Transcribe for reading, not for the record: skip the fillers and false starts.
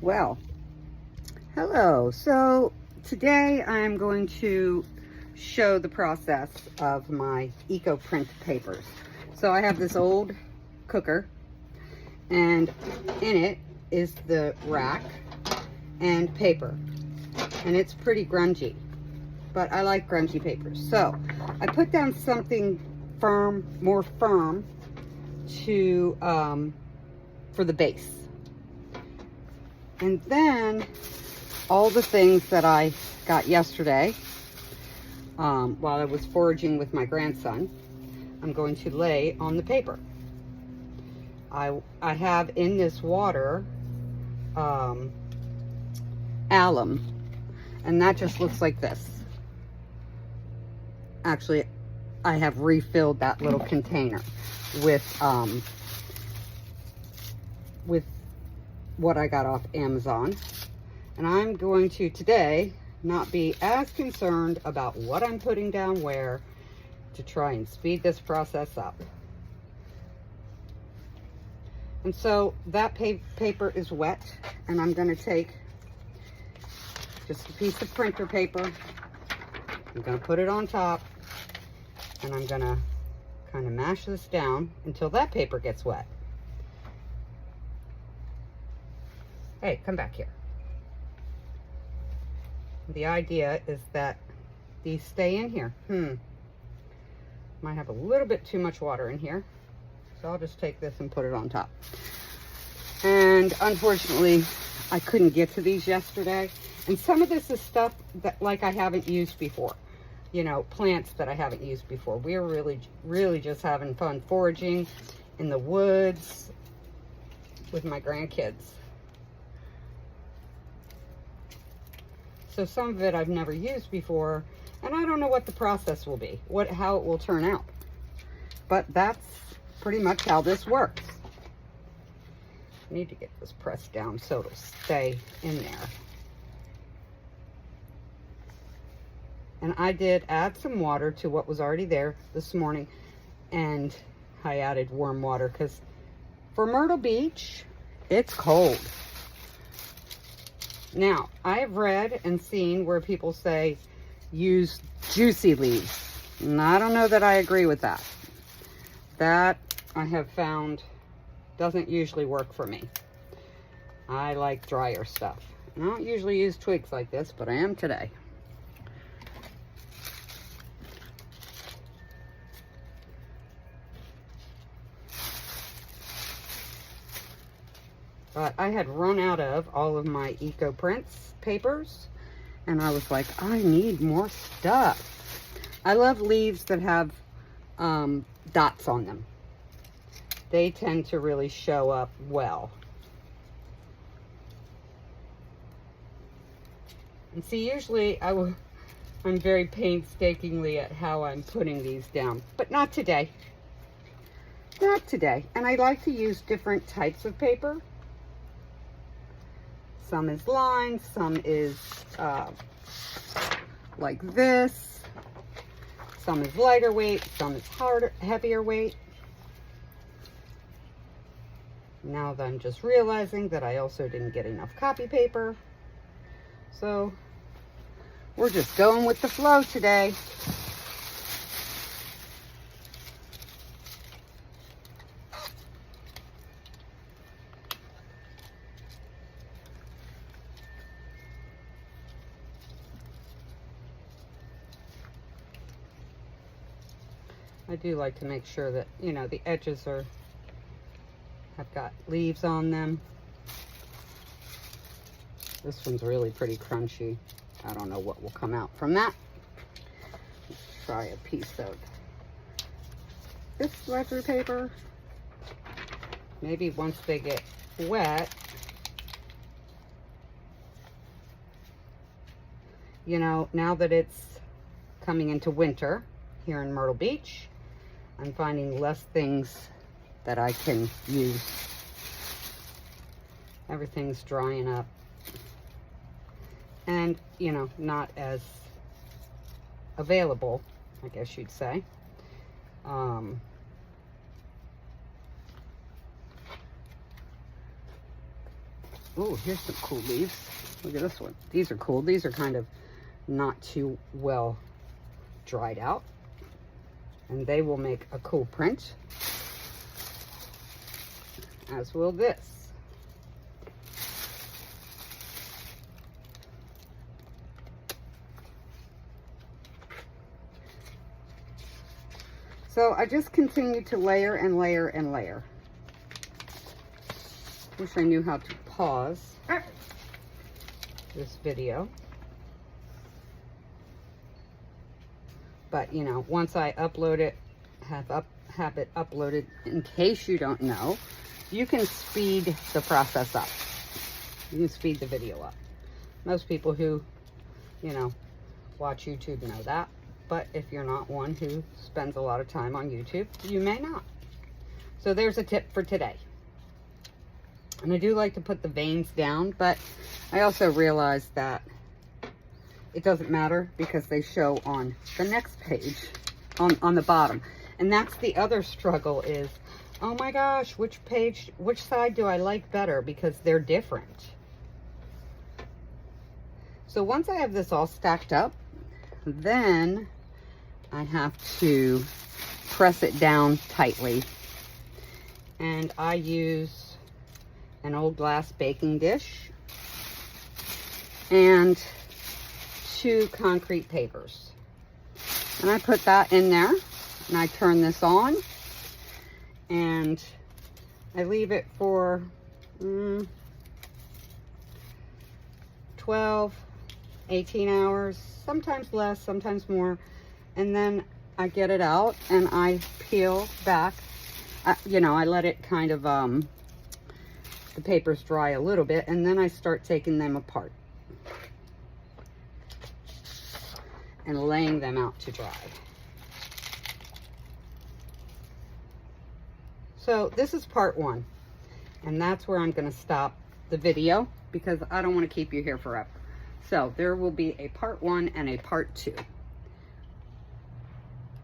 Well, hello. So today I'm going to show the process of my eco print papers. So I have this old cooker, and in it is the rack and paper, and it's pretty grungy, but I like grungy papers. So I put down something firm, more firm, to for the base. And then all the things that I got yesterday while I was foraging with my grandson, I'm going to lay on the paper. I have in this water alum, and that just looks like this. Actually, I have refilled that little container with what I got off Amazon. And I'm going to today not be as concerned about what I'm putting down where, to try and speed this process up. And so that paper is wet, and I'm going to take just a piece of printer paper. I'm going to put it on top, and I'm going to kind of mash this down until that paper gets wet. Hey, come back here. The idea is that these stay in here. Might have a little bit too much water in here, so I'll just take this and put it on top. And unfortunately, I couldn't get to these yesterday. And some of this is stuff that like I haven't used before. You know, plants that I haven't used before. We're really just having fun foraging in the woods with my grandkids. So some of it I've never used before, and I don't know what the process will be, how it will turn out. But that's pretty much how this works. I need to get this pressed down so it'll stay in there. And I did add some water to what was already there this morning, and I added warm water because for Myrtle Beach, it's cold. Now, I've read and seen where people say use juicy leaves, and I don't know that I agree with that. That I have found doesn't usually work for me. I like drier stuff. I don't usually use twigs like this, but I am today. But I had run out of all of my Eco Prints papers, and I was like, I need more stuff. I love leaves that have dots on them. They tend to really show up well. And see, usually I'm very painstakingly at how I'm putting these down, but not today. Not today. And I like to use different types of paper. Some is lined, some is like this, some is lighter weight, some is heavier weight. Now that I'm just realizing that I also didn't get enough copy paper. So we're just going with the flow today. I do like to make sure that, you know, the edges have got leaves on them. This one's really pretty crunchy. I don't know what will come out from that. Let's try a piece of this ledger paper. Maybe once they get wet, you know, now that it's coming into winter here in Myrtle Beach, I'm finding less things that I can use. Everything's drying up. And, you know, not as available, I guess you'd say. Oh, here's some cool leaves. Look at this one. These are cool. These are kind of not too well dried out. And they will make a cool print. As will this. So I just continue to layer and layer and layer. Wish I knew how to pause this video. But you know, once I upload it, have it uploaded, in case you don't know, you can speed the process up. You can speed the video up. Most people who, you know, watch YouTube know that. But if you're not one who spends a lot of time on YouTube, you may not. So there's a tip for today. And I do like to put the veins down, but I also realize that it doesn't matter because they show on the next page, on the bottom. And that's the other struggle is, oh my gosh, which side do I like better? Because they're different. So once I have this all stacked up, then I have to press it down tightly. And I use an old glass baking dish and 2 concrete papers. And I put that in there and I turn this on and I leave it for 12, 18 hours, sometimes less, sometimes more. And then I get it out and I peel back. You know, I let it kind of, the papers dry a little bit, and then I start taking them apart and laying them out to dry. So this is part 1, and that's where I'm going to stop the video because I don't want to keep you here forever. So there will be a part 1 and a part 2.